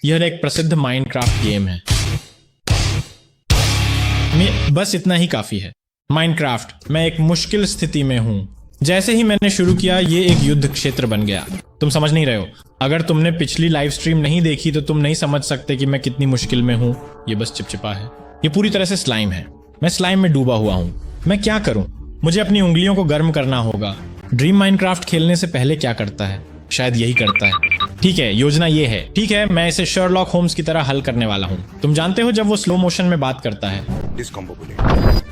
यह एक प्रसिद्ध माइनक्राफ्ट गेम है। बस इतना ही काफी है। माइनक्राफ्ट, मैं एक मुश्किल स्थिति में हूं। जैसे ही मैंने शुरू किया ये एक युद्ध क्षेत्र बन गया। तुम समझ नहीं रहे हो। अगर तुमने पिछली लाइव स्ट्रीम नहीं देखी तो तुम नहीं समझ सकते कि मैं कितनी मुश्किल में हूं। ये बस चिपचिपा है। ये पूरी तरह से स्लाइम है। मैं स्लाइम में डूबा हुआ हूं। मैं क्या करूं? मुझे अपनी उंगलियों को गर्म करना होगा। ड्रीम माइनक्राफ्ट खेलने से पहले क्या करता है? शायद यही करता है। ठीक है, योजना ये है। ठीक है, मैं इसे शर्लॉक होम्स की तरह हल करने वाला हूँ। तुम जानते हो जब वो स्लो मोशन में बात करता है।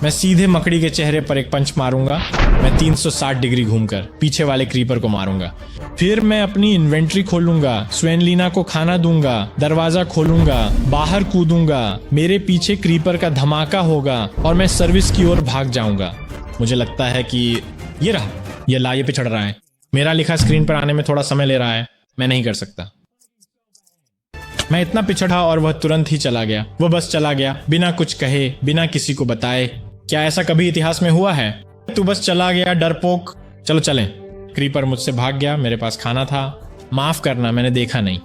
मैं सीधे मकड़ी के चेहरे पर एक पंच मारूंगा। मैं 360 डिग्री घूमकर पीछे वाले क्रीपर को मारूंगा। फिर मैं अपनी इन्वेंट्री खोलूंगा, स्वेनलीना को खाना दूंगा, दरवाजा खोलूंगा, बाहर कूदूंगा, मेरे पीछे क्रीपर का धमाका होगा और मैं सर्विस की ओर भाग जाऊंगा। मुझे लगता है कि ये रहा, ये लाये पे चढ़ रहा है। मेरा लिखा स्क्रीन पर आने में थोड़ा समय ले रहा है। मैं नहीं कर सकता। मैं इतना पिछड़ा और वह तुरंत ही चला गया। वह बस चला गया बिना कुछ कहे, बिना किसी को बताए। क्या ऐसा कभी इतिहास में हुआ है? तू बस चला गया, डरपोक। चलो चलें। क्रीपर मुझसे भाग गया। मेरे पास खाना था। माफ करना, मैंने देखा नहीं।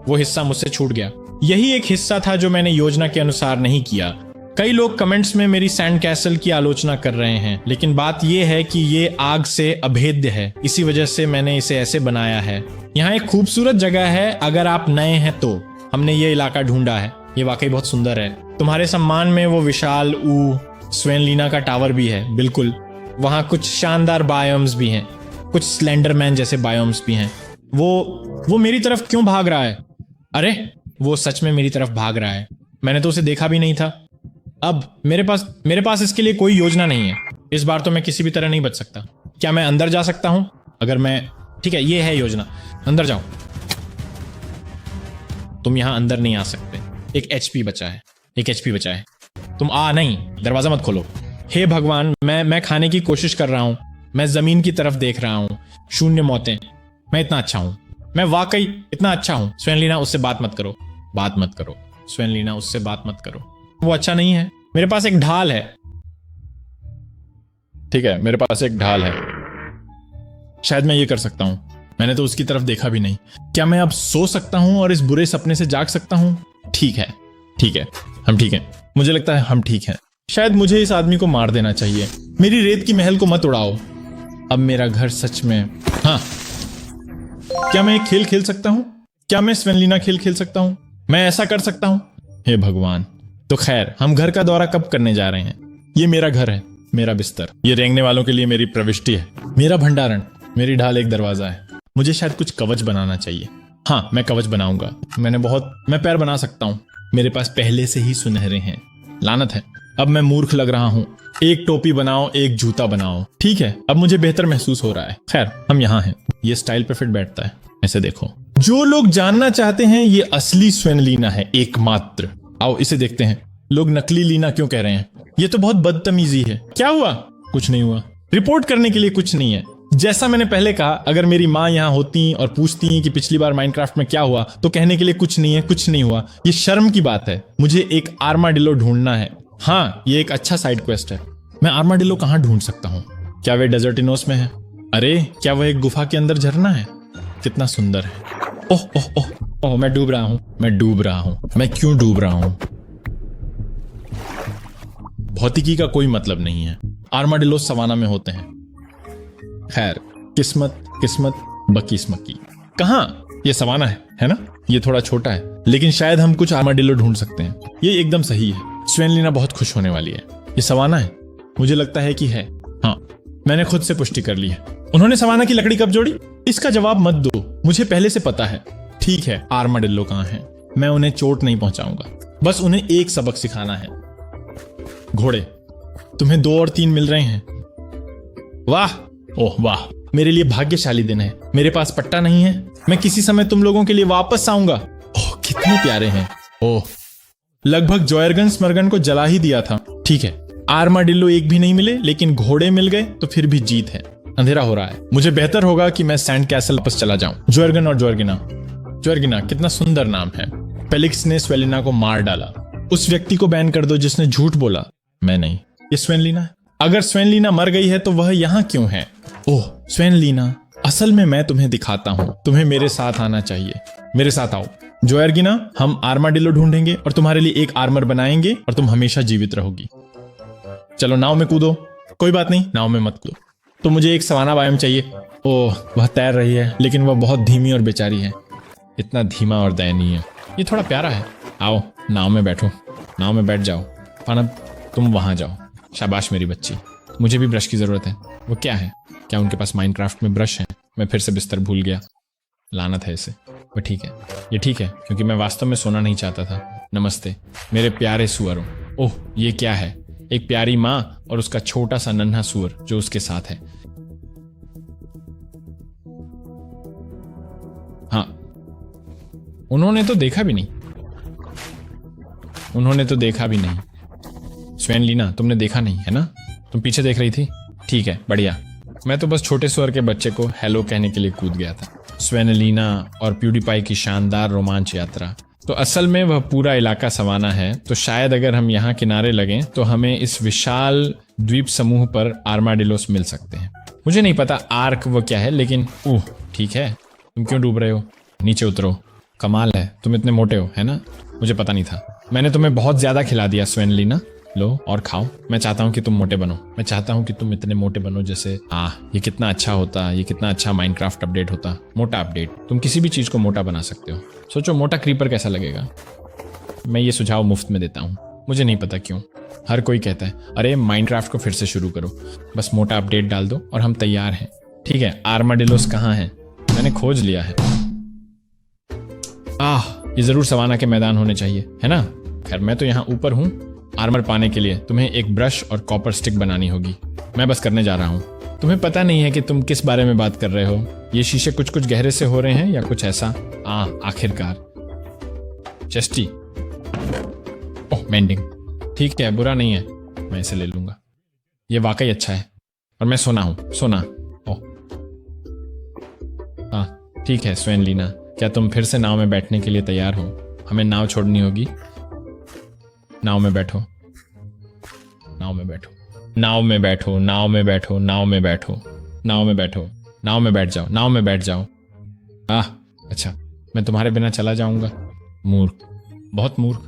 वो हिस्सा मुझसे छूट गया। यही एक हिस्सा था जो मैंने योजना के अनुसार नहीं किया। कई लोग कमेंट्स में मेरी सैंड कैसल की आलोचना कर रहे हैं, लेकिन बात यह है कि ये आग से अभेद्य है। इसी वजह से मैंने इसे ऐसे बनाया है। यहाँ एक खूबसूरत जगह है। अगर आप नए हैं तो हमने ये इलाका ढूंढा है। ये वाकई बहुत सुंदर है। तुम्हारे सम्मान में वो विशाल स्वेनलीना का टावर भी है। बिल्कुल, वहाँ कुछ शानदार बायोम्स भी हैं, कुछ स्लेंडरमैन जैसे बायोम्स भी हैं। वो मेरी तरफ क्यों भाग रहा है? अरे, वो सच में मेरी तरफ भाग रहा है। मैंने तो उसे देखा भी नहीं था। अब मेरे पास इसके लिए कोई योजना नहीं है। इस बार तो मैं किसी भी तरह नहीं बच सकता। क्या मैं अंदर जा सकता हूं? अगर मैं ठीक है, ये है योजना। अंदर जाओ। तुम यहां अंदर नहीं आ सकते। एक एचपी बचा है। तुम नहीं, दरवाजा मत खोलो। हे भगवान, मैं खाने की कोशिश कर रहा हूं। मैं जमीन की तरफ देख रहा हूं। शून्य मौतें। मैं इतना अच्छा हूं। मैं वाकई इतना अच्छा हूं। स्वेनलीना, उससे बात मत करो। स्वेनलीना, उससे बात मत करो। वो अच्छा नहीं है। मेरे पास एक ढाल है। ठीक है, मेरे पास एक ढाल है। शायद मैं ये कर सकता हूं। मैंने तो उसकी तरफ देखा भी नहीं। क्या मैं अब सो सकता हूं और इस बुरे सपने से जाग सकता हूं? ठीक है, हम ठीक हैं। मुझे लगता है हम ठीक हैं। शायद मुझे इस आदमी को मार देना चाहिए। मेरी रेत की महल को मत उड़ाओ। अब मेरा घर सच में क्या मैं एक खेल खेल सकता हूं? क्या मैं स्वेनलीना खेल सकता हूं? मैं ऐसा कर सकता हूं? हे भगवान। तो खैर, हम घर का दौरा कब करने जा रहे हैं? ये मेरा घर है, मेरा बिस्तर। ये रेंगने वालों के लिए मेरी प्रविष्टि है, मेरा भंडारण। मेरी ढाल एक दरवाजा है। मुझे शायद कुछ कवच बनाना चाहिए। हाँ, मैं कवच बनाऊंगा। मैं पैर बना सकता हूँ। मेरे पास पहले से ही सुनहरे हैं। लानत है, अब मैं मूर्ख लग रहा हूँ। एक टोपी बनाओ, एक जूता बनाओ। ठीक है, अब मुझे बेहतर महसूस हो रहा है। खैर, हम यहाँ हैं। ये स्टाइल पे फिट बैठता है। ऐसे देखो। जो लोग जानना चाहते हैं, ये असली स्वेनलीना है, एकमात्र। आओ इसे देखते हैं। लोग नकली लीना क्यों कह रहे हैं? ये तो बहुत बदतमीजी है। क्या हुआ? कुछ नहीं हुआ। रिपोर्ट करने के लिए कुछ नहीं है। जैसा मैंने पहले कहा, अगर मेरी माँ यहाँ होती और पूछती कि पिछली बार माइनक्राफ्ट में क्या हुआ, तो कहने के लिए कुछ नहीं है, कुछ नहीं हुआ। ये शर्म की बात है। मुझे एक आर्माडिलो ढूंढना है। हाँ, ये एक अच्छा साइड क्वेस्ट है। मैं आर्माडिलो कहाँ ढूंढ सकता हूँ? क्या वे डेजर्टिनोस में है? अरे, क्या वह एक गुफा के अंदर झरना है? कितना सुंदर है। ओह ओह ओह ओह, मैं डूब रहा हूँ। मैं क्यों डूब रहा हूँ? भौतिकी का कोई मतलब नहीं है। आर्माडिलो सवाना में होते हैं। खैर, किस्मत बकीस्मकी। कहाँ? ये सवाना है ना? ये थोड़ा छोटा है, लेकिन शायद हम कुछ आर्माडिलो ढूंढ सकते हैं। ये एकदम सही है। स्वेनलीना बहुत खुश होने वाली है। ये सवाना है? मुझे लगता है कि है। हाँ, मैंने खुद से पुष्टि कर ली है। उन्होंने सवाना की लकड़ी कब जोड़ी? इसका जवाब मत दो, मुझे पहले से पता है। ठीक है, आर्माडिलो कहाँ है? मैं उन्हें चोट नहीं पहुंचाऊंगा। बस उन्हें एक सबक सिखाना है। घोड़े, तुम्हें 2 और 3 मिल रहे हैं। वाह, ओह वाह, मेरे लिए भाग्यशाली दिन है। मेरे पास पट्टा नहीं है। मैं किसी समय तुम लोगों के लिए वापस आऊंगा। ओह, कितने प्यारे हैं। ओह, लगभग जॉयर्गन स्मर्गन को जला ही दिया था। ठीक है, आर्माडिलो एक भी नहीं मिले, लेकिन घोड़े मिल गए तो फिर भी जीत है। अंधेरा हो रहा है। मुझे बेहतर होगा कि मैं सैंड कैसल वापस चला जाऊं। जॉयर्गन और जॉयर्गिना, कितना सुंदर नाम है। पेलिक्स ने स्वेलिना को मार डाला। उस व्यक्ति को बैन कर दो जिसने झूठ बोला। मैं नहीं, ये स्वेनलीना है। अगर स्वेनलीना मर गई है तो वह यहाँ क्यों है? ओह स्वेनलीना, असल में मैं तुम्हें दिखाता हूँ। तुम्हें मेरे साथ आना चाहिए। मेरे साथ आओ। जोएर्गिना, हम आर्माडिलो ढूंढेंगे और तुम्हारे लिए एक आर्मर बनाएंगे और तुम हमेशा जीवित रहोगी। चलो नाव में कूदो। कोई बात नहीं, नाव में मत कूदो। तो मुझे एक सवाना बायोम चाहिए। ओह, वह तैर रही है लेकिन वह बहुत धीमी और बेचारी है। इतना धीमा और दयनीय। ये थोड़ा प्यारा है। आओ नाव में बैठो, नाव में बैठ जाओ। फानब, तुम वहां जाओ। शाबाश मेरी बच्ची। मुझे भी ब्रश की जरूरत है। वो क्या है? क्या उनके पास माइनक्राफ्ट में ब्रश है? मैं फिर से बिस्तर भूल गया। लानत है इसे। वो ठीक है, ये ठीक है, क्योंकि मैं वास्तव में सोना नहीं चाहता था। नमस्ते मेरे प्यारे सुअरों। ओह, ये क्या है? एक प्यारी माँ और उसका छोटा सा नन्हा सुअर जो उसके साथ है। हाँ, उन्होंने तो देखा भी नहीं। स्वेनलीना, तुमने देखा नहीं है ना? तुम पीछे देख रही थी। ठीक है, बढ़िया। मैं तो बस छोटे सुअर के बच्चे को हेलो कहने के लिए कूद गया था। स्वेनलीना और प्यूडीपाई की शानदार रोमांच यात्रा। तो असल में वह पूरा इलाका सवाना है, तो शायद अगर हम यहाँ किनारे लगें तो हमें इस विशाल द्वीप समूह पर आर्माडिलोस मिल सकते हैं। मुझे नहीं पता आर्क वो क्या है, लेकिन ठीक है। तुम क्यों डूब रहे हो? नीचे उतरो। कमाल है, तुम इतने मोटे हो, है ना? मुझे पता नहीं था। मैंने तुम्हें बहुत ज्यादा खिला दिया स्वेनलीना। लो और खाओ। मैं चाहता हूँ कि तुम मोटे बनो। मैं चाहता हूँ कि तुम इतने मोटे बनो जैसे ये कितना अच्छा होता, ये कितना अच्छा माइनक्राफ्ट अपडेट होता। मोटा अपडेट। तुम किसी भी चीज को मोटा बना सकते हो। सोचो मोटा क्रीपर कैसा लगेगा। मैं ये सुझाव मुफ्त में देता हूँ। मुझे नहीं पता क्यों। हर कोई कहता है अरे माइनक्राफ्ट को फिर से शुरू करो, बस मोटा अपडेट डाल दो और हम तैयार हैं। ठीक है, आर्माडिलोस कहाँ है? मैंने खोज लिया है। ये जरूर सवाना के मैदान होने चाहिए, है ना? खैर मैं तो यहाँ ऊपर हूँ। आर्मर पाने के लिए तुम्हें एक ब्रश और कॉपर स्टिक बनानी होगी। मैं बस करने जा रहा हूँ। तुम्हें पता नहीं है कि तुम किस बारे में बात कर रहे हो। ये शीशे कुछ कुछ गहरे से हो रहे हैं या कुछ ऐसा। आखिरकार चेस्टी। ओह, मेंडिंग। ठीक है, बुरा नहीं है, मैं इसे ले लूंगा। ये वाकई अच्छा है। और मैं सोना हूँ। सोना। ओह ठीक है स्वेनलीना, क्या तुम फिर से नाव में बैठने के लिए तैयार हो? हमें नाव छोड़नी होगी। नाव में बैठो, नाव में बैठो, नाव में बैठो, नाव में बैठो, नाव में बैठो, नाव में बैठो, नाव में बैठ जाओ, नाव में बैठ जाओ। अच्छा, मैं तुम्हारे बिना चला जाऊंगा। मूर्ख, बहुत मूर्ख।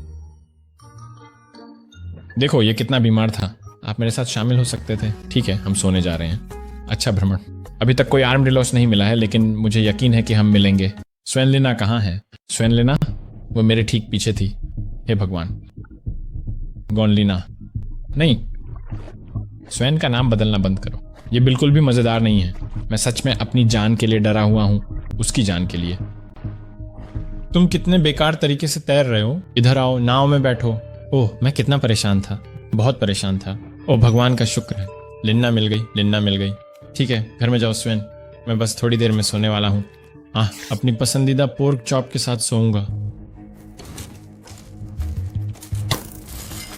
देखो ये कितना बीमार था। आप मेरे साथ शामिल हो सकते थे। ठीक है, हम सोने जा रहे हैं। अच्छा भ्रमण। अभी तक कोई आर्मडिलोस नहीं मिला है, लेकिन मुझे यकीन है कि हम मिलेंगे। स्वेनलीना कहाँ है? स्वेनलीना, वो मेरे ठीक पीछे थी। हे भगवान। गोनलीना नहीं, स्वेन का नाम बदलना बंद करो। ये बिल्कुल भी मजेदार नहीं है। मैं सच में अपनी जान के लिए डरा हुआ हूँ, उसकी जान के लिए। तुम कितने बेकार तरीके से तैर रहे हो। इधर आओ, नाव में बैठो। ओह, मैं कितना परेशान था, बहुत परेशान था। ओह भगवान का शुक्र है, लिन्ना मिल गई, लिन्ना मिल गई। ठीक है, घर में जाओ स्वेन, मैं बस थोड़ी देर में सोने वाला हूँ। अपनी पसंदीदा पोर्क चॉप के साथ सोऊंगा।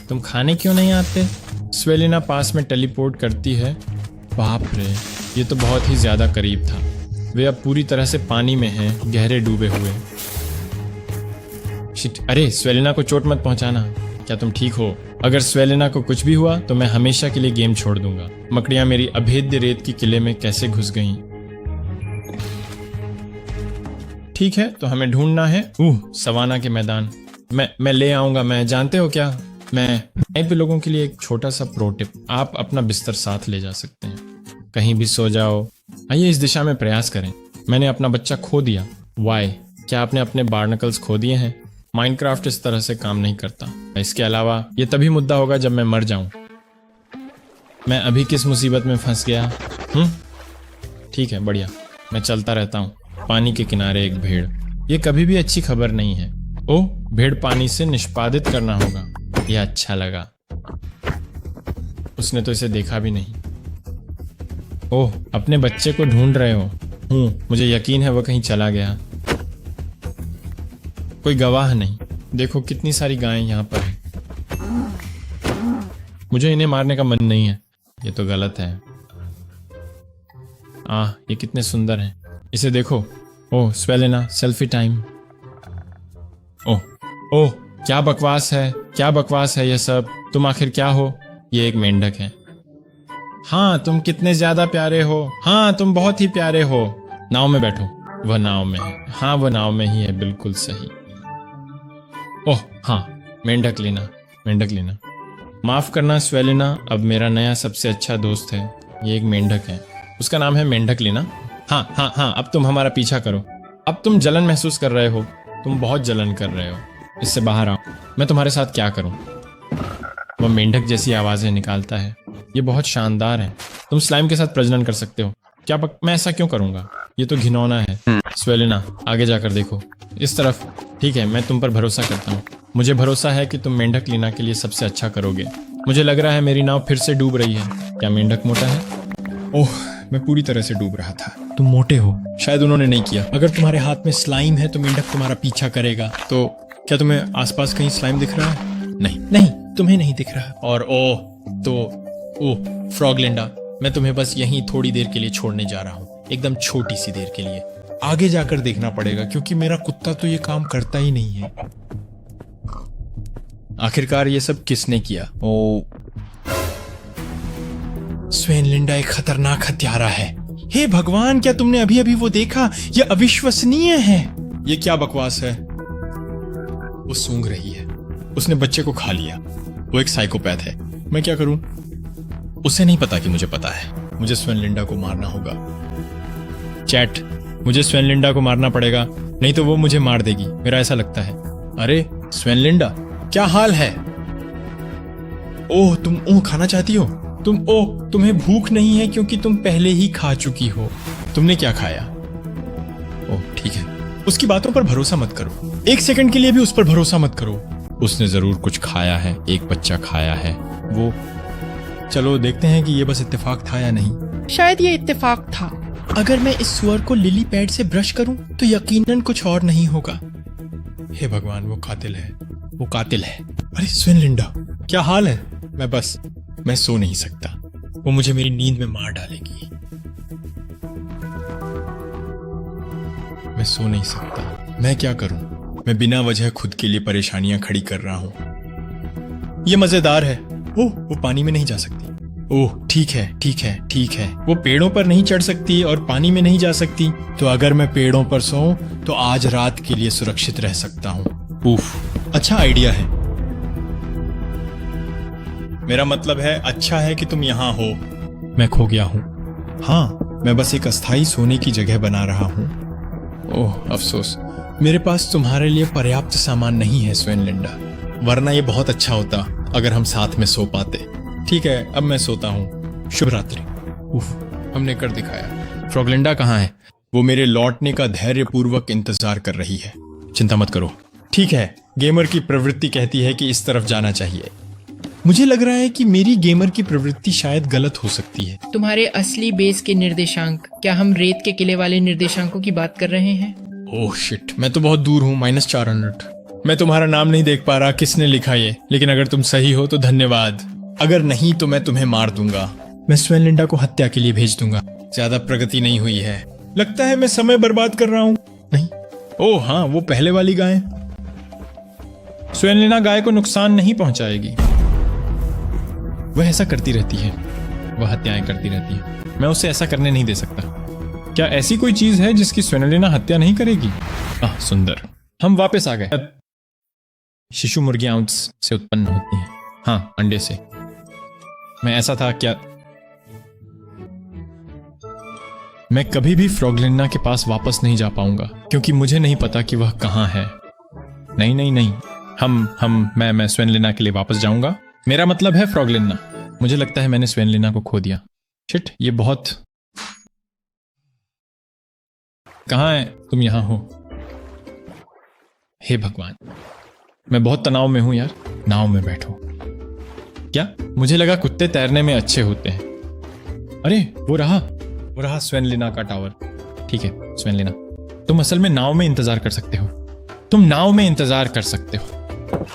तुम खाने क्यों नहीं आते? स्वेलिना पास में टेलीपोर्ट करती है। बाप रे, ये तो बहुत ही ज्यादा करीब था। वे अब पूरी तरह से पानी में हैं, गहरे डूबे हुए। शिट, अरे स्वेलिना को चोट मत पहुंचाना। क्या तुम ठीक हो? अगर स्वेलिना को कुछ भी हुआ तो मैं हमेशा के लिए गेम छोड़ दूंगा। मकड़ियां मेरी अभेद्य रेत की किले में कैसे घुस गईं? ठीक है, तो हमें ढूंढना है सवाना के मैदान। मैं ले आऊंगा। मैं जानते हो क्या, मैं नए पे लोगों के लिए एक छोटा सा प्रो टिप। आप अपना बिस्तर साथ ले जा सकते हैं, कहीं भी सो जाओ। आइए इस दिशा में प्रयास करें। मैंने अपना बच्चा खो दिया। वाई, क्या आपने अपने बार्नकल्स खो दिए हैं? माइनक्राफ्ट इस तरह से काम नहीं करता। इसके अलावा ये तभी मुद्दा होगा जब मैं मर जाऊं। मैं अभी किस मुसीबत में फंस गया? ठीक है, बढ़िया, मैं चलता रहता हूँ। पानी के किनारे एक भेड़, ये कभी भी अच्छी खबर नहीं है। ओह, भेड़ पानी से निष्पादित करना होगा। यह अच्छा लगा। उसने तो इसे देखा भी नहीं। ओह, अपने बच्चे को ढूंढ रहे हो? मुझे यकीन है वो कहीं चला गया। कोई गवाह नहीं। देखो कितनी सारी गायें यहाँ पर हैं। मुझे इन्हें मारने का मन नहीं है। ये तो गलत है। ये कितने सुंदर हैं। इसे देखो। ओह स्वेलिना, सेल्फी टाइम। ओह, क्या बकवास है, क्या बकवास है ये सब। तुम आखिर क्या हो? ये एक मेंढक है। तुम कितने ज्यादा प्यारे हो। तुम बहुत ही प्यारे हो। नाव में बैठो। वह नाव में है। वह नाव में ही है, बिल्कुल सही। ओह हाँ, मेंढक लीना, मेंढक लीना। माफ करना स्वेलिना, अब मेरा नया सबसे अच्छा दोस्त है। ये एक मेंढक है, उसका नाम है मेंढक लीना। हाँ हाँ हाँ, अब तुम हमारा पीछा करो। अब तुम जलन महसूस कर रहे हो, तुम बहुत जलन कर रहे हो। इससे बाहर आओ, मैं तुम्हारे साथ क्या करूं? वह मेंढक जैसी आवाजें निकालता है। ये बहुत शानदार है। तुम स्लाइम के साथ प्रजनन कर सकते हो। क्या मैं ऐसा क्यों करूंगा? ये तो घिनौना है। स्वेलिना, आगे जाकर देखो, इस तरफ। ठीक है, मैं तुम पर भरोसा करता हूँ। मुझे भरोसा है कि तुम मेंढक लीना के लिए सबसे अच्छा करोगे। मुझे लग रहा है मेरी नाव फिर से डूब रही है। क्या मेंढक मोटा है? ओह, मैं पूरी तरह से डूब रहा था। तुम मोटे हो, शायद उन्होंने नहीं किया। अगर तुम्हारे हाथ में स्लाइम है तो मेंढक तुम्हारा पीछा करेगा। तो क्या तुम्हें आसपास कहीं स्लाइम दिख रहा है? नहीं नहीं, तुम्हें नहीं दिख रहा। और ओह फ्रॉगलिंडा, मैं तुम्हें बस यहीं थोड़ी देर के लिए छोड़ने जा रहा हूँ, एकदम छोटी सी देर के लिए। आगे जाकर देखना पड़ेगा क्योंकि मेरा कुत्ता तो ये काम करता ही नहीं है। आखिरकार ये सब किसने किया? स्वेनलिंडा एक खतरनाक हत्यारा है। हे भगवान, क्या तुमने अभी अभी वो देखा? यह अविश्वसनीय है। ये क्या बकवास है? वो सूंघ रही है। उसने बच्चे को खा लिया। वो एक साइकोपैथ है। मैं क्या करूं? उसे नहीं पता कि मुझे पता है। मुझे स्वेनलिंडा को मारना होगा। चैट, मुझे स्वेनलिंडा को मारना पड़ेगा, नहीं तो वो मुझे मार देगी, मेरा ऐसा लगता है। अरे स्वेनलिंडा, क्या हाल है? ओह, तुम खाना चाहती हो? तुम्हें भूख नहीं है क्योंकि तुम पहले ही खा चुकी हो। तुमने क्या खाया? ओह ठीक है, उसकी बातों पर भरोसा मत करो। एक सेकंड के लिए भी उस पर भरोसा मत करो। उसने जरूर कुछ खाया है, एक बच्चा खाया है वो। चलो देखते हैं कि ये बस इत्तेफाक था या नहीं। शायद ये इत्तेफाक था। अगर मैं इस सुअर को लिली पैड से ब्रश करूं तो यकीनन कुछ और नहीं होगा। हे भगवान, वो कातिल है, वो कातिल है। अरे स्वेनलिंडा, क्या हाल है? मैं सो नहीं सकता। वो मुझे मेरी नींद में मार डालेगी। मैं सो नहीं सकता। मैं क्या करूं? मैं बिना वजह खुद के लिए परेशानियां खड़ी कर रहा हूं। ये मजेदार है। ओह, वो पानी में नहीं जा सकती। ओह ठीक है। वो पेड़ों पर नहीं चढ़ सकती और पानी में नहीं जा सकती। तो अगर मैं पेड़ों पर सोऊं तो आज रात के लिए सुरक्षित रह सकता हूं। उफ, अच्छा आइडिया है। मेरा मतलब है, अच्छा है कि तुम यहाँ हो। मैं खो गया हूँ। हाँ, मैं बस एक अस्थाई सोने की जगह बना रहा हूँ। ओह अफसोस, मेरे पास तुम्हारे लिए पर्याप्त सामान नहीं है स्वेनलिंडा, वरना ये बहुत अच्छा होता अगर हम साथ में सो पाते। ठीक है, अब मैं सोता हूँ। शुभ रात्रि। उफ, हमने कर दिखाया। फ्रॉगलिंडा कहाँ है? वो मेरे लौटने का धैर्यपूर्वक इंतजार कर रही है। चिंता मत करो। ठीक है, गेमर की प्रवृत्ति कहती है कि इस तरफ जाना चाहिए। मुझे लग रहा है कि मेरी गेमर की प्रवृत्ति शायद गलत हो सकती है। तुम्हारे असली बेस के निर्देशांक, क्या हम रेत के किले वाले निर्देशांकों की बात कर रहे हैं? ओह शिट, मैं तो बहुत दूर हूँ, -400। मैं तुम्हारा नाम नहीं देख पा रहा, किसने लिखा ये? लेकिन अगर तुम सही हो तो धन्यवाद, अगर नहीं तो मैं तुम्हें मार दूंगा। मैं स्वेनलिंडा को हत्या के लिए भेज दूंगा। ज्यादा प्रगति नहीं हुई है, लगता है मैं समय बर्बाद कर रहा हूँ। नहीं, ओह हाँ, वो पहले वाली गाय। स्वेनलिंडा गाय को नुकसान नहीं पहुंचाएगी। वह ऐसा करती रहती है, वह हत्याएं करती रहती है। मैं उसे ऐसा करने नहीं दे सकता। क्या ऐसी कोई चीज है जिसकी स्वेनलिना हत्या नहीं करेगी? सुंदर, हम वापस आ गए। शिशु मुर्गियां अंडे से उत्पन्न होती हैं। हाँ, अंडे से। मैं ऐसा था क्या? मैं कभी भी फ्रॉगलिना के पास वापस नहीं जा पाऊंगा क्योंकि मुझे नहीं पता कि वह कहाँ है। नहीं, मैं स्वेनलिना के लिए वापस जाऊंगा। मेरा मतलब है फ्रॉगलिना। मुझे लगता है मैंने स्वेनलिना को खो दिया। शिट, ये बहुत। कहाँ है तुम? यहाँ हो? हे भगवान, मैं बहुत तनाव में हूं यार। नाव में बैठो। क्या? मुझे लगा कुत्ते तैरने में अच्छे होते हैं। अरे वो रहा स्वेनलिना का टावर। ठीक है स्वेनलिना, तुम असल में नाव में इंतजार कर सकते हो। तुम नाव में इंतजार कर सकते हो।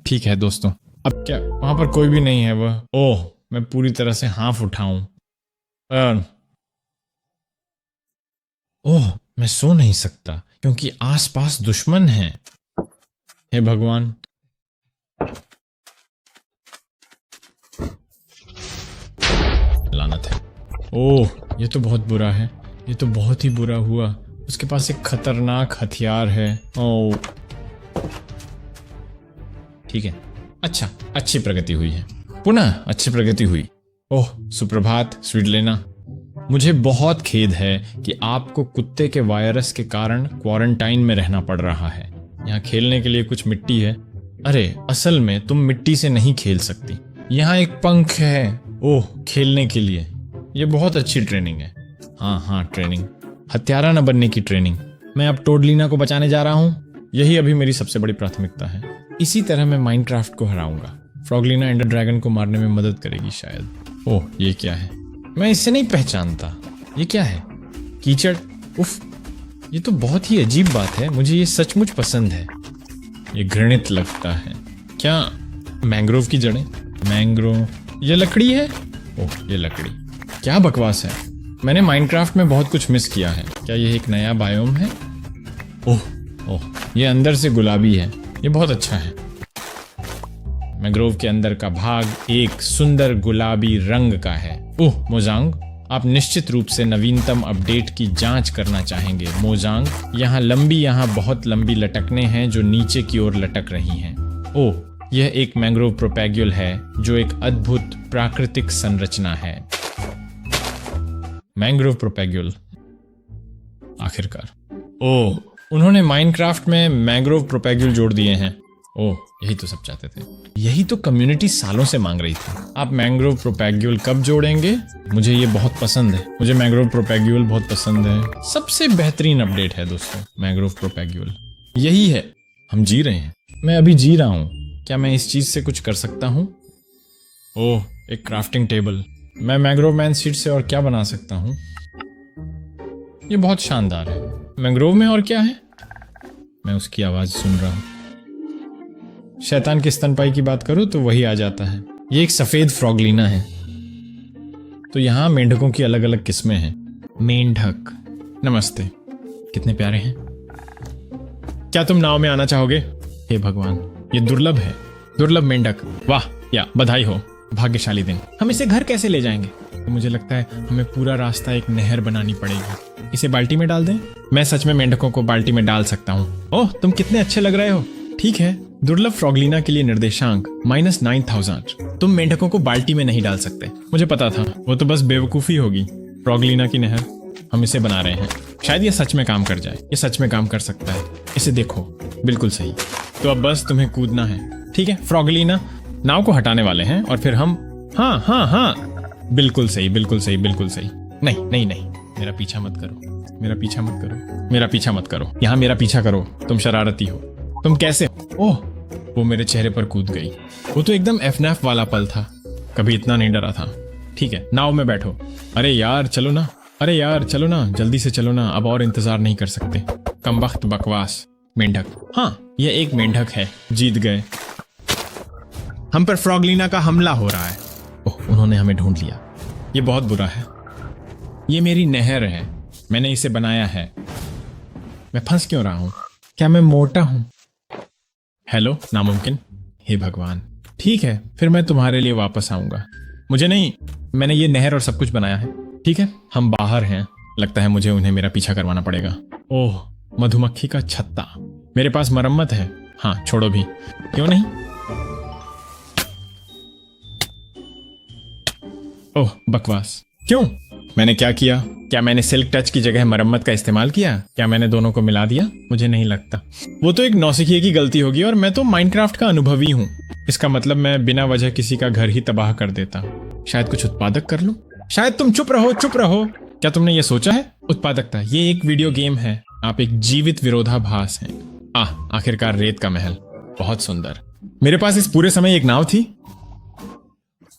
ठीक है दोस्तों, अब क्या वहां पर कोई भी नहीं है? वह, ओह, मैं पूरी तरह से हाफ उठाऊं। ओह, मैं सो नहीं सकता क्योंकि आसपास दुश्मन हैं। हे भगवान, लानत है। ओह, ये तो बहुत बुरा है। ये तो बहुत ही बुरा हुआ। उसके पास एक खतरनाक हथियार है। ओह, ठीक है। अच्छा, अच्छी प्रगति हुई है, पुनः अच्छी प्रगति हुई। ओह सुप्रभात स्वीट लेना। मुझे बहुत खेद है कि आपको कुत्ते के वायरस के कारण क्वारंटाइन में रहना पड़ रहा है। यहाँ खेलने के लिए कुछ मिट्टी है। अरे असल में तुम मिट्टी से नहीं खेल सकती। यहाँ एक पंख है, ओह खेलने के लिए। ये बहुत अच्छी ट्रेनिंग है। हाँ ट्रेनिंग, हत्यारा न बनने की ट्रेनिंग। मैं अब टोडलीना को बचाने जा रहा हूँ। यही अभी मेरी सबसे बड़ी प्राथमिकता है। इसी तरह मैं माइनक्राफ्ट को हराऊंगा। फ्रॉगलीना एंडर ड्रैगन को मारने में मदद करेगी शायद। ओह ये क्या है? मैं इसे नहीं पहचानता। ये क्या है? कीचड़। उफ, ये तो बहुत ही अजीब बात है। मुझे ये सचमुच पसंद है। ये घृणित लगता है। क्या मैंग्रोव की जड़ें? मैंग्रोव, ये लकड़ी है। ओह ये लकड़ी, क्या बकवास है। मैंने माइनक्राफ्ट में बहुत कुछ मिस किया है। क्या ये एक नया बायोम है? ओह ये अंदर से गुलाबी है। ये बहुत अच्छा है। मैंग्रोव के अंदर का भाग एक सुंदर गुलाबी रंग का है। ओह मोजांग, आप निश्चित रूप से नवीनतम अपडेट की जांच करना चाहेंगे। मोजांग, यहाँ बहुत लंबी लटकने हैं जो नीचे की ओर लटक रही हैं। ओह, यह एक मैंग्रोव प्रोपैग्यूल है जो एक अद्भुत प्राकृतिक संरचना है। मैंग्रोव प्रोपैग्यूल, आखिरकार। ओह, उन्होंने माइनक्राफ्ट में मैंग्रोव प्रोपैग्यूल जोड़ दिए हैं। ओह, यही तो सब चाहते थे। यही तो कम्युनिटी सालों से मांग रही थी। आप मैंग्रोव प्रोपैग्यूल कब जोड़ेंगे? मुझे ये बहुत पसंद है। मुझे मैंग्रोव प्रोपैग्यूल बहुत पसंद है। सबसे बेहतरीन अपडेट है दोस्तों, मैंग्रोव प्रोपैग्यूल। यही है, हम जी रहे हैं। मैं अभी जी रहा हूँ। क्या मैं इस चीज से कुछ कर सकता हूँ? ओह, एक क्राफ्टिंग टेबल। मैं मैंग्रोव मैन सीड से और क्या बना सकता हूँ? ये बहुत शानदार है। मैंग्रोव में और क्या है? मैं उसकी आवाज सुन रहा हूँ। शैतान की स्तनपाई की बात करूं तो वही आ जाता है। ये एक सफेद फ्रॉगलीना है। तो यहाँ मेंढकों की अलग अलग किस्में हैं। मेंढक, नमस्ते, कितने प्यारे हैं। क्या तुम नाव में आना चाहोगे? हे भगवान, ये दुर्लभ है। दुर्लभ मेंढक, वाह, या बधाई हो, भाग्यशाली दिन। हम इसे घर कैसे ले जाएंगे? तो मुझे लगता है हमें पूरा रास्ता एक नहर बनानी पड़ेगी। इसे बाल्टी में डाल दें? मैं सच में मेंढकों को बाल्टी में डाल सकता हूँ। ओह, तुम कितने अच्छे लग रहे हो। ठीक है, दुर्लभ फ्रॉगलीना के लिए निर्देशांक -9000। तुम मेंढकों को बाल्टी में नहीं डाल सकते। मुझे पता था, वो तो बस बेवकूफ़ी होगी। फ्रॉगलीना की नहर, हम इसे बना रहे हैं। शायद ये सच में काम कर जाए। ये सच में काम कर सकता है। इसे देखो, बिल्कुल सही। तो अब बस तुम्हें कूदना है। ठीक है फ्रॉगलीना, नाव को हटाने वाले हैं और फिर हम हाँ, बिल्कुल सही, बिल्कुल सही, बिल्कुल सही। नहीं, मेरा पीछा मत करो, मेरा पीछा मत करो, मेरा पीछा मत करो। यहाँ मेरा पीछा करो, तुम शरारती हो। तुम कैसे? ओह, वो मेरे चेहरे पर कूद गई। वो तो एकदम FNAF वाला पल था। कभी इतना नहीं डरा था। ठीक है, नाव में बैठो। अरे यार चलो ना, जल्दी से चलो ना, अब और इंतजार नहीं कर सकते। कमबख्त बकवास मेंढक। हाँ, यह एक मेंढक है। जीत गए। हम पर फ्रॉगलीना का हमला हो रहा है। ओह, उन्होंने हमें ढूंढ लिया। ये बहुत बुरा है। ये मेरी नहर है, मैंने इसे बनाया है। मैं फंस क्यों रहा हूँ? क्या मैं मोटा हूँ? हेलो नामुमकिन। हे भगवान, ठीक है, फिर मैं तुम्हारे लिए वापस आऊंगा। मुझे नहीं, मैंने ये नहर और सब कुछ बनाया है। ठीक है, हम बाहर हैं। लगता है मुझे उन्हें मेरा पीछा करवाना पड़ेगा। ओह, मधुमक्खी का छत्ता। मेरे पास मरम्मत है। हाँ, छोड़ो भी, क्यों नहीं। ओह बकवास, क्यों? मैंने क्या किया? क्या मैंने सिल्क टच की जगह मरम्मत का इस्तेमाल किया? क्या मैंने दोनों को मिला दिया? मुझे नहीं लगता। वो तो एक नौसिखिए की गलती होगी और मैं तो माइनक्राफ्ट का अनुभवी हूँ। इसका मतलब मैं बिना वजह किसी का घर ही तबाह कर देता। शायद कुछ उत्पादक कर लूं? शायद तुम चुप रहो। क्या तुमने ये सोचा है? उत्पादकता, ये एक वीडियो गेम है। आप एक जीवित विरोधाभास हैं। आखिरकार रेत का महल, बहुत सुंदर। मेरे पास इस पूरे समय एक नाव थी।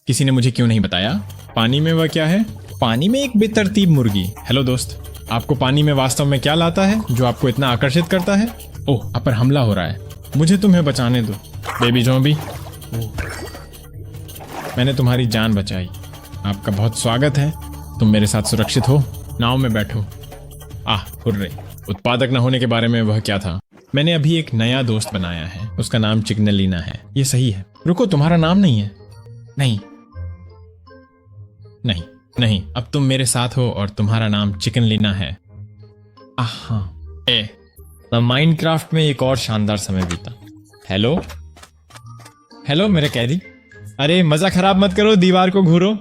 किसी ने मुझे क्यों नहीं बताया? पानी में वह क्या है? पानी में एक बेतरतीब मुर्गी। हेलो दोस्त, आपको पानी में वास्तव में क्या लाता है जो आपको इतना आकर्षित करता है? ओह, आप पर हमला हो रहा है। मुझे तुम्हें बचाने दो बेबी ज़ॉम्बी। मैंने तुम्हारी जान बचाई। आपका बहुत स्वागत है। तुम मेरे साथ सुरक्षित हो। नाव में बैठो। हुर्रे। उत्पादक न होने के बारे में वह क्या था? मैंने अभी एक नया दोस्त बनाया है। उसका नाम चिकनलीना है। ये सही है। रुको, तुम्हारा नाम नहीं है? नहीं, अब तुम मेरे साथ हो और तुम्हारा नाम चिकनलीना है। माइनक्राफ्ट में एक और शानदार समय बीता। हेलो, हेलो मेरे कैदी। अरे मजा खराब मत करो, दीवार को घूरो।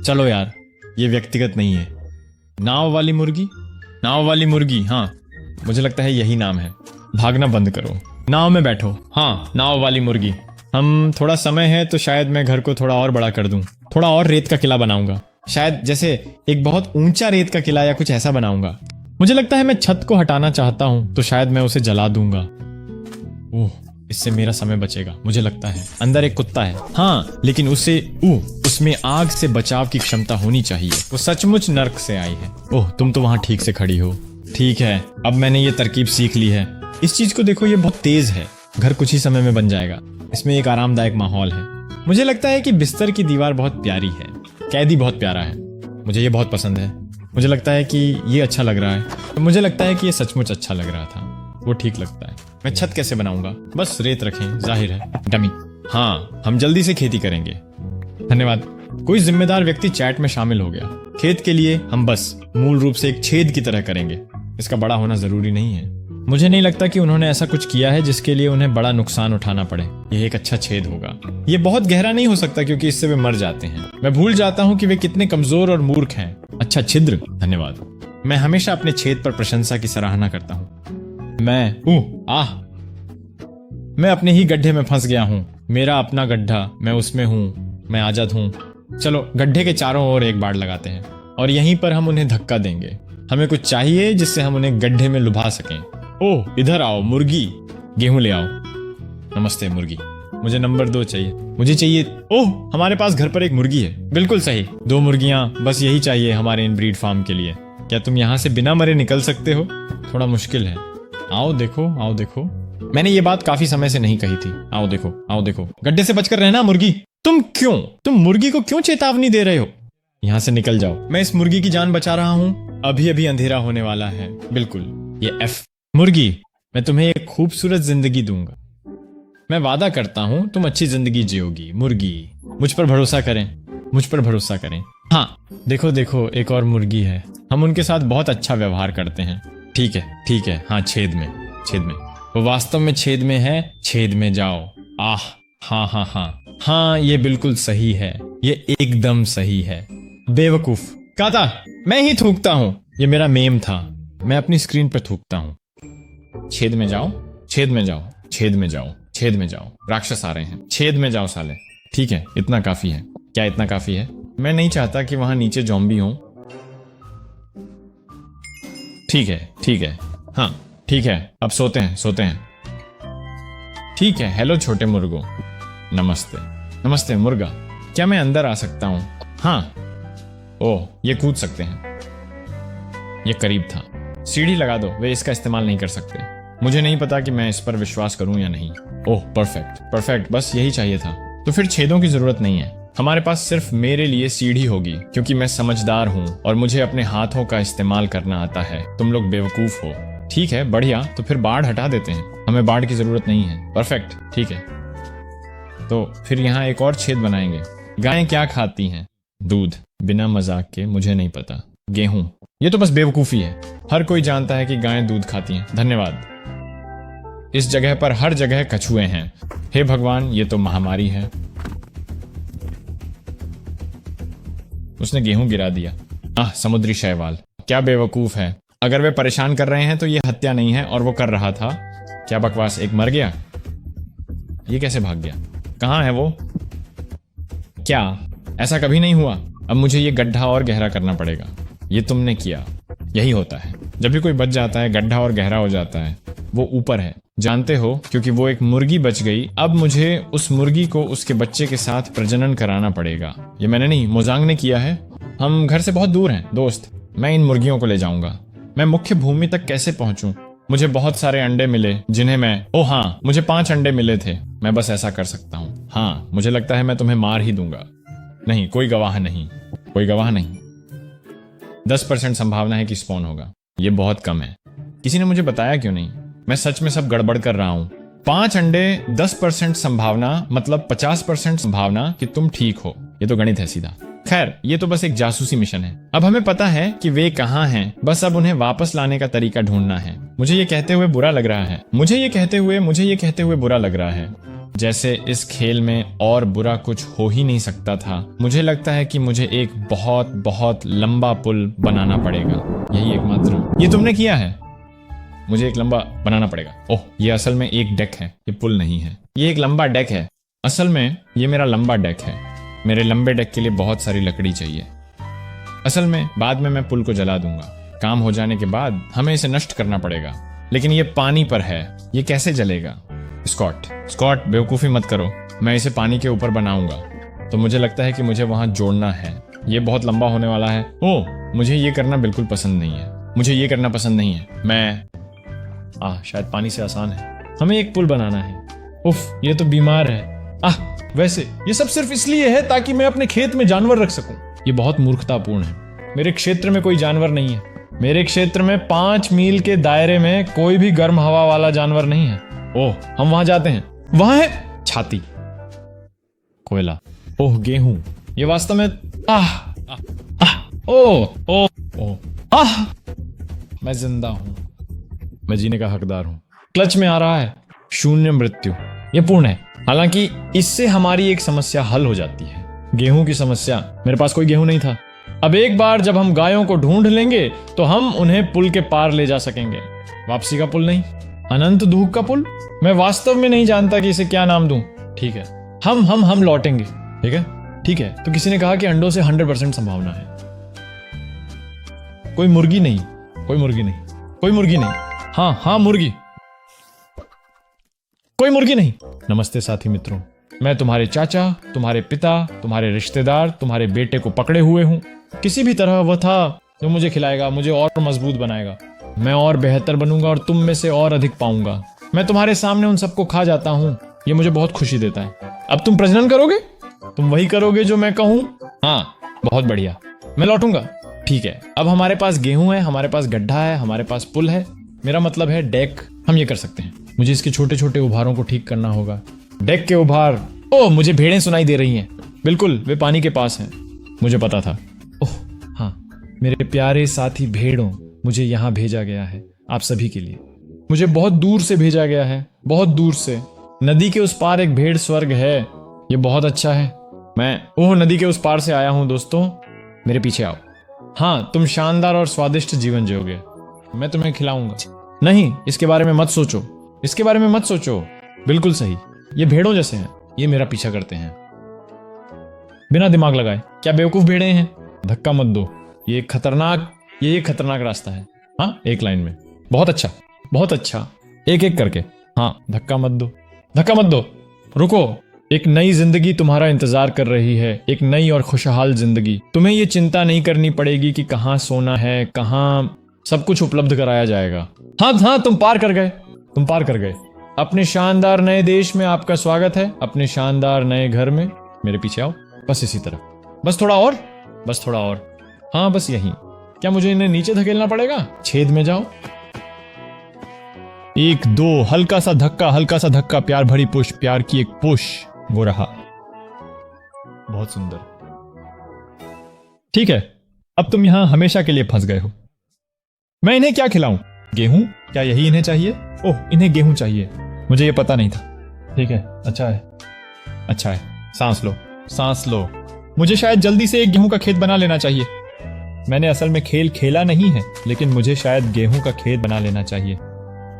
चलो यार, ये व्यक्तिगत नहीं है। नाव वाली मुर्गी, नाव वाली मुर्गी, हाँ मुझे लगता है यही नाम है। भागना बंद करो, नाव में बैठो। हाँ, नाव वाली मुर्गी। हम थोड़ा समय है तो शायद मैं घर को थोड़ा और बड़ा कर दूं, थोड़ा और रेत का किला बनाऊंगा, शायद जैसे एक बहुत ऊंचा रेत का किला या कुछ ऐसा बनाऊंगा। मुझे लगता है मैं छत को हटाना चाहता हूं तो शायद मैं उसे जला दूंगा। ओह, इससे मेरा समय बचेगा। मुझे लगता है अंदर एक कुत्ता है, हाँ लेकिन उसमें आग से बचाव की क्षमता होनी चाहिए। वो सचमुच नर्क से आई है। ओह, तुम तो वहां ठीक से खड़ी हो। ठीक है, अब मैंने ये तरकीब सीख ली है। इस चीज को देखो, ये बहुत तेज है। घर कुछ ही समय में बन जाएगा। इसमें एक आरामदायक माहौल है। मुझे लगता है कि बिस्तर की दीवार बहुत प्यारी है। कैदी बहुत प्यारा है, मुझे ये बहुत पसंद है। मुझे लगता है कि ये अच्छा लग रहा है। मुझे लगता है कि ये सचमुच अच्छा लग रहा था। वो ठीक लगता है। मैं छत कैसे बनाऊंगा? बस रेत रखें, जाहिर है। डमी। हाँ, हम जल्दी से खेती करेंगे। धन्यवाद। कोई जिम्मेदार व्यक्ति चैट में शामिल हो गया। खेत के लिए हम बस मूल रूप से एक छेद की तरह करेंगे। इसका बड़ा होना जरूरी नहीं है। मुझे नहीं लगता कि उन्होंने ऐसा कुछ किया है जिसके लिए उन्हें बड़ा नुकसान उठाना पड़े। यह एक अच्छा छेद होगा। ये बहुत गहरा नहीं हो सकता क्योंकि इससे वे मर जाते हैं। मैं भूल जाता हूँ कि वे कितने कमजोर और मूर्ख हैं। अच्छा छिद्र, धन्यवाद। मैं हमेशा अपने छेद पर प्रशंसा की सराहना करता हूँ। मैं अपने ही गड्ढे में फंस गया हूँ। मेरा अपना गड्ढा, मैं उसमें हूँ, मैं आजाद हूँ। चलो गड्ढे के चारों ओर एक बाड़ लगाते हैं और यहीं पर हम उन्हें धक्का देंगे। हमें कुछ चाहिए जिससे हम उन्हें गड्ढे में लुभा सकें। ओह, इधर आओ मुर्गी, गेहूं ले आओ। नमस्ते मुर्गी, मुझे नंबर 2 चाहिए। मुझे चाहिए। ओह, हमारे पास घर पर एक मुर्गी है। बिल्कुल सही, 2 मुर्गियां, बस यही चाहिए हमारे इन ब्रीड फार्म के लिए। क्या तुम यहाँ से बिना मरे निकल सकते हो? थोड़ा मुश्किल है। आओ देखो, आओ देखो। मैंने ये बात काफी समय से नहीं कही थी। आओ देखो, आओ देखो। गड्ढे से बचकर रहना मुर्गी। तुम मुर्गी को क्यों चेतावनी दे रहे हो? यहाँ से निकल जाओ। मैं इस मुर्गी की जान बचा रहा हूँ। अभी अभी अंधेरा होने वाला है। बिल्कुल, ये एफ। मुर्गी, मैं तुम्हें एक खूबसूरत जिंदगी दूंगा। मैं वादा करता हूं तुम अच्छी जिंदगी जियोगी। मुर्गी, मुझ पर भरोसा करें, मुझ पर भरोसा करें। हाँ, देखो देखो, एक और मुर्गी है। हम उनके साथ बहुत अच्छा व्यवहार करते हैं। ठीक है, ठीक है। हाँ, छेद में, छेद में। वो वास्तव में छेद में है। छेद में जाओ। आह, हाँ हाँ हाँ हाँ, ये बिल्कुल सही है। ये एकदम सही है। बेवकूफ। काता, मैं ही थूकता हूं। ये मेरा मेम था। मैं अपनी स्क्रीन पर थूकता हूं। छेद में जाओ, छेद में जाओ, छेद में जाओ, छेद में जाओ। राक्षस आ रहे हैं। छेद में जाओ साले। ठीक है, इतना काफी है। क्या इतना काफी है? मैं नहीं चाहता कि वहां नीचे ज़ॉम्बी हो। ठीक है, ठीक है। हाँ, ठीक है। अब सोते हैं, सोते हैं। ठीक है। हेलो छोटे मुर्गो। नमस्ते। नमस्ते मुर्गा, क्या मैं अंदर आ सकता हूँ? हाँ। ओह, ये कूद सकते हैं। ये करीब था। सीढ़ी लगा दो, वे इसका इस्तेमाल नहीं कर सकते। मुझे नहीं पता कि मैं इस पर विश्वास करूं या नहीं। ओह, परफेक्ट, परफेक्ट, बस यही चाहिए था। तो फिर छेदों की जरूरत नहीं है। हमारे पास सिर्फ मेरे लिए सीढ़ी होगी क्योंकि मैं समझदार हूं और मुझे अपने हाथों का इस्तेमाल करना आता है। तुम लोग बेवकूफ हो। ठीक है, बढ़िया। तो फिर बाढ़ हटा देते हैं। हमें बाढ़ की जरूरत नहीं है। परफेक्ट, ठीक है। तो फिर यहाँ एक और छेद बनाएंगे। गायें क्या खाती हैं? दूध। बिना मजाक के, मुझे नहीं पता। गेहूं। ये तो बस बेवकूफी है। हर कोई जानता है कि गायें दूध खाती हैं। धन्यवाद। इस जगह पर हर जगह कछुए हैं। हे भगवान, ये तो महामारी है। उसने गेहूं गिरा दिया। समुद्री शैवाल। क्या बेवकूफ है। अगर वे परेशान कर रहे हैं तो ये हत्या नहीं है और वो कर रहा था। क्या बकवास। एक मर गया। ये कैसे भाग गया? कहाँ है वो? क्या ऐसा कभी नहीं हुआ? अब मुझे ये गड्ढा और गहरा करना पड़ेगा। ये तुमने किया। यही होता है जब भी कोई बच जाता है, गड्ढा और गहरा हो जाता है। वो ऊपर है, जानते हो, क्योंकि वो एक मुर्गी बच गई। अब मुझे उस मुर्गी को उसके बच्चे के साथ प्रजनन कराना पड़ेगा। ये मैंने नहीं, मोजांग ने किया है। हम घर से बहुत दूर हैं दोस्त। मैं इन मुर्गियों को ले जाऊंगा। मैं मुख्य भूमि तक कैसे पहुंचूं? मुझे बहुत सारे अंडे मिले जिन्हें मैं मुझे 5 अंडे मिले थे। मैं बस ऐसा कर सकता हूँ। हाँ, मुझे लगता है मैं तुम्हें मार ही दूंगा। नहीं, कोई गवाह नहीं, कोई गवाह नहीं। 10% संभावना है कि स्पॉन होगा। ये बहुत कम है। किसी ने मुझे बताया क्यों नहीं? मैं सच में सब गड़बड़ कर रहा हूँ। 5 अंडे, 10% संभावना, मतलब 50% संभावना कि तुम ठीक हो। ये तो गणित है सीधा। खैर, ये तो बस एक जासूसी मिशन है। अब हमें पता है कि वे कहाँ हैं। बस अब उन्हें वापस लाने का तरीका ढूंढना है। मुझे ये कहते हुए बुरा लग रहा है। मुझे ये कहते हुए बुरा लग रहा है। जैसे इस खेल में और बुरा कुछ हो ही नहीं सकता था। मुझे लगता है कि मुझे एक बहुत बहुत लंबा पुल बनाना पड़ेगा, यही एकमात्र। ये तुमने किया है? मुझे एक लंबा बनाना पड़ेगा। ओह, ये असल में एक डेक है, ये पुल नहीं है। ये एक लंबा डेक है। असल में ये मेरा लंबा डेक है। मेरे लंबे डेक के लिए बहुत सारी लकड़ी चाहिए। असल में बाद में मैं पुल को जला दूंगा। काम हो जाने के बाद हमें इसे नष्ट करना पड़ेगा, लेकिन ये पानी पर है, ये कैसे जलेगा? स्कॉट बेवकूफ़ी मत करो। मैं इसे पानी के ऊपर बनाऊंगा, तो मुझे लगता है कि मुझे वहां जोड़ना है। ये बहुत लंबा होने वाला है। ओह, मुझे ये करना बिल्कुल पसंद नहीं है। मुझे ये करना पसंद नहीं है। शायद पानी से आसान है। हमें एक पुल बनाना है। उफ, ये तो बीमार है। वैसे ये सब सिर्फ इसलिए है ताकि मैं अपने खेत में जानवर रख सकूं। ये बहुत मूर्खतापूर्ण है। मेरे क्षेत्र में कोई जानवर नहीं है। मेरे क्षेत्र में 5 मील के दायरे में कोई भी गर्म हवा वाला जानवर नहीं है। ओह, हम वहां जाते हैं। वहां है छाती, कोयला, ओह गेहूं। ये वास्तव में मैं जिंदा हूं। मैं जीने का हकदार हूं। क्लच में आ रहा है। शून्य मृत्यु। ये पूर्ण है। हालांकि इससे हमारी एक समस्या हल हो जाती है, गेहूं की समस्या। मेरे पास कोई गेहूं नहीं था। अब एक बार जब हम गायों को ढूंढ लेंगे तो हम उन्हें पुल के पार ले जा सकेंगे। वापसी का पुल नहीं, अनंत धूप का पुल। मैं वास्तव में नहीं जानता कि इसे क्या नाम दूं। ठीक है, हम लौटेंगे। ठीक है। तो किसी ने कहा कि अंडों से 100% संभावना है। कोई मुर्गी नहीं। हाँ, मुर्गी। कोई मुर्गी नहीं। नमस्ते साथी मित्रों, मैं तुम्हारे चाचा, तुम्हारे पिता, तुम्हारे रिश्तेदार, तुम्हारे बेटे को पकड़े हुए हूं। किसी भी तरह वह था जो मुझे खिलाएगा, मुझे और मजबूत बनाएगा। मैं और बेहतर बनूंगा और तुम में से और अधिक पाऊंगा। मैं तुम्हारे सामने उन सबको खा जाता हूं। ये मुझे बहुत खुशी देता है। अब तुम प्रजनन करोगे? तुम वही करोगे जो मैं कहूं? हाँ, बहुत बढ़िया। मैं लौटूंगा। ठीक है, अब हमारे पास गेहूं है, हमारे पास गड्ढा है, हमारे पास पुल है। मेरा मतलब है डेक। हम ये कर सकते हैं। मुझे इसके छोटे छोटे उभारों को ठीक करना होगा। डेक के उभार। ओह, मुझे भेड़ें सुनाई दे रही हैं। बिल्कुल, वे पानी के पास हैं। मुझे पता था। ओह हाँ, मेरे प्यारे साथी भेड़ों, मुझे यहाँ भेजा गया है आप सभी के लिए। मुझे बहुत दूर से भेजा गया है, बहुत दूर से। नदी के उस पार एक भेड़ स्वर्ग है। ये बहुत अच्छा है। मैं नदी के उस पार से आया हूँ। दोस्तों, मेरे पीछे आओ। हाँ, तुम शानदार और स्वादिष्ट जीवन जियोगे। मैं तुम्हें खिलाऊंगा। नहीं, इसके बारे में मत सोचो। बिल्कुल सही। ये भेड़ों जैसे हैं। ये मेरा पीछा करते हैं बिना दिमाग लगाए। क्या बेवकूफ भेड़े हैं? धक्का मत दो। ये एक खतरनाक रास्ता है। हाँ, एक लाइन में। बहुत अच्छा। एक एक करके। हाँ, धक्का मत दो। रुको। एक नई जिंदगी तुम्हारा इंतजार कर रही है। एक नई और खुशहाल जिंदगी। तुम्हें ये चिंता नहीं करनी पड़ेगी कि कहाँ सोना है, कहाँ। सब कुछ उपलब्ध कराया जाएगा। हाँ, तुम पार कर गए। अपने शानदार नए देश में आपका स्वागत है। अपने शानदार नए घर में। मेरे पीछे आओ। बस इसी तरह। बस थोड़ा और। हाँ, बस यहीं। क्या मुझे इन्हें नीचे धकेलना पड़ेगा? छेद में जाओ। 1 2, हल्का सा धक्का। प्यार भरी पुश, प्यार की एक पुश। वो रहा। बहुत सुंदर। ठीक है, अब तुम यहां हमेशा के लिए फंस गए हो। मैं इन्हें क्या खिलाऊं? गेहूं? क्या यही इन्हें चाहिए? ओह, इन्हें गेहूं चाहिए। मुझे ये पता नहीं था। ठीक है, अच्छा है। सांस लो। मुझे शायद जल्दी से एक गेहूं का खेत बना लेना चाहिए। मैंने असल में खेल खेला नहीं है, लेकिन मुझे शायद गेहूं का खेत बना लेना चाहिए।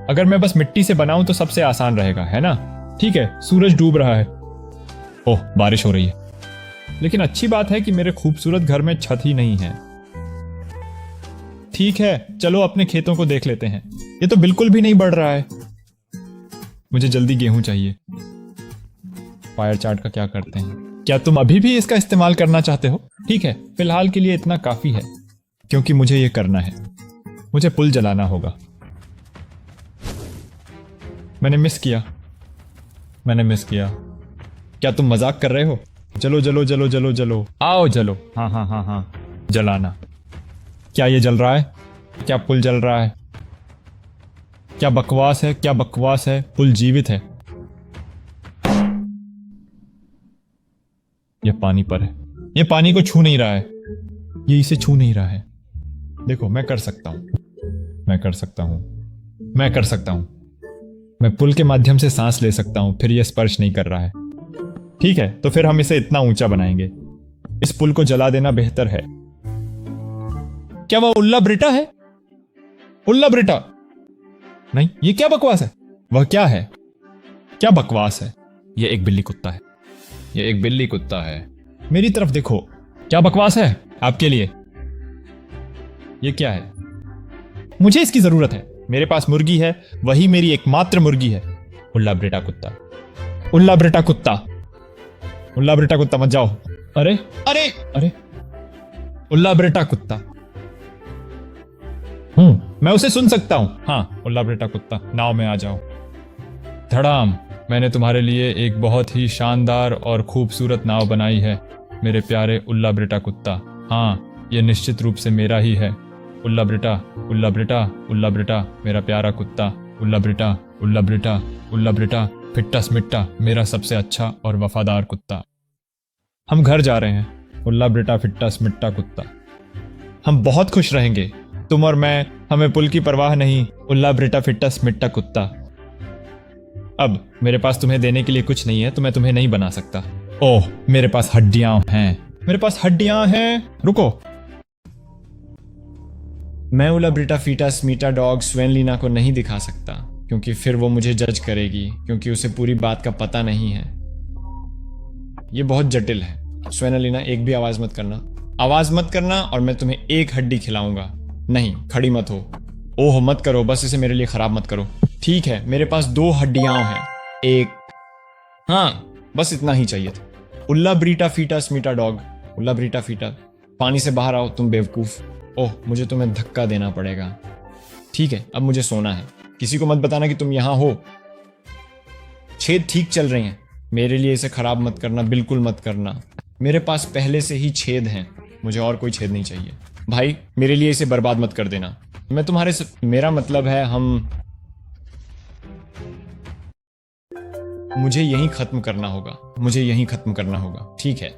अगर मैं बस मिट्टी से बनाऊं तो सबसे आसान रहेगा, है ना? ठीक है, सूरज डूब रहा है। ओह, बारिश हो रही है। लेकिन अच्छी बात है कि मेरे खूबसूरत घर में छत ही नहीं है। ठीक है, चलो अपने खेतों को देख लेते हैं। ये तो बिल्कुल भी नहीं बढ़ रहा है। मुझे जल्दी गेहूं चाहिए। फायर चार्ट का क्या करते हैं? क्या तुम अभी भी इसका इस्तेमाल करना चाहते हो? ठीक है, फिलहाल के लिए इतना काफी है, क्योंकि मुझे ये करना है। मुझे पुल जलाना होगा। मैंने मिस किया। क्या तुम मजाक कर रहे हो? जलो। आओ जलो। हाँ, जलाना। क्या ये जल रहा है? क्या पुल जल रहा है? क्या बकवास है? पुल जीवित है। यह पानी पर है। यह पानी को छू नहीं रहा है। ये इसे छू नहीं रहा है। देखो, मैं कर सकता हूं। मैं पुल के माध्यम से सांस ले सकता हूं, फिर यह स्पर्श नहीं कर रहा है। ठीक है, तो फिर हम इसे इतना ऊंचा बनाएंगे। इस पुल को जला देना बेहतर है। क्या वह उल्ला ब्रिटा है? उल्ला ब्रिटा? नहीं, ये क्या बकवास है? वह क्या है? क्या बकवास है? यह एक बिल्ली कुत्ता है। यह एक बिल्ली कुत्ता है। मेरी तरफ देखो। क्या बकवास है आपके लिए? यह क्या है? मुझे इसकी जरूरत है। मेरे पास मुर्गी है, वही मेरी एकमात्र मुर्गी है। उल्ला ब्रिटा कुत्ता। उल्ला ब्रिटा कुत्ता। उल्ला ब्रिटा कुत्ता मत जाओ। अरे अरे अरे, उल्ला ब्रिटा कुत्ता। मैं उसे सुन सकता हूं। हाँ, उल्ला ब्रिटा कुत्ता, नाव में आ जाओ। धड़ाम, मैंने तुम्हारे लिए एक बहुत ही शानदार और खूबसूरत नाव बनाई है मेरे प्यारे उल्ला ब्रिटा कुत्ता। हाँ, यह निश्चित रूप से मेरा ही है। उल्ला ब्रिटा, उल्ला ब्रिटा, उल्ला ब्रिटा, मेरा प्यारा कुत्ता। उल्ला ब्रिटा, उल्ला ब्रिटा, उल्ला ब्रिटा, फिट्टा स्मिट्टा, मेरा सबसे अच्छा और वफादार कुत्ता। हम घर जा रहे हैं, उल्ला ब्रिटा फिट्टा स्मिट्टा कुत्ता। हम बहुत खुश रहेंगे, तुम और मैं। हमें पुल की परवाह नहीं, उल्ला ब्रिटा फिट्टा स्मिट्टा कुत्ता। अब मेरे पास तुम्हें देने के लिए कुछ नहीं है, तो मैं तुम्हें नहीं बना सकता। ओह, मेरे पास हड्डियां हैं। मेरे पास हड्डियां हैं। रुको। मैं उल्ला ब्रिटा फीटा स्मीटा डॉग स्वेनलीना को नहीं दिखा सकता, क्योंकि फिर वो मुझे जज करेगी, क्योंकि उसे पूरी बात का पता नहीं है। ये बहुत जटिल है। स्वेनलीना, एक भी आवाज मत करना। आवाज मत करना, और मैं तुम्हें एक हड्डी खिलाऊंगा। नहीं, खड़ी मत हो। ओह, मत करो, बस इसे मेरे लिए खराब मत करो। ठीक है, मेरे पास 2 हड्डियां हैं। एक, हाँ, बस इतना ही चाहिए था। उल्ला ब्रीटा फीटा स्मीटा डॉग। उल्ला ब्रीटा फीटा, पानी से बाहर आओ तुम बेवकूफ। ओह, मुझे तुम्हें धक्का देना पड़ेगा। ठीक है, अब मुझे सोना है। किसी को मत बताना कि तुम यहां हो। छेद ठीक चल रहे हैं, मेरे लिए इसे खराब मत करना, बिल्कुल मत करना। मेरे पास पहले से ही छेद हैं, मुझे और कोई छेद नहीं चाहिए। भाई, मेरे लिए इसे बर्बाद मत कर देना। मैं तुम्हारे से, मेरा मतलब है मुझे यहीं खत्म करना होगा। मुझे यहीं खत्म करना होगा। ठीक है,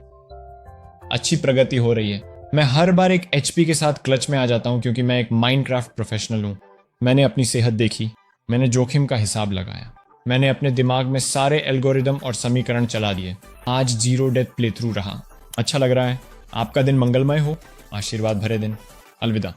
अच्छी प्रगति हो रही है। मैं हर बार एक एचपी के साथ क्लच में आ जाता हूं, क्योंकि मैं एक माइनक्राफ्ट प्रोफेशनल हूं। मैंने अपनी सेहत देखी, मैंने जोखिम का हिसाब लगाया, मैंने अपने दिमाग में सारे एल्गोरिदम और समीकरण चला दिए। आज 0 डेथ प्लेथ्रू रहा। अच्छा लग रहा है। आपका दिन मंगलमय हो, आशीर्वाद भरे दिन। अलविदा।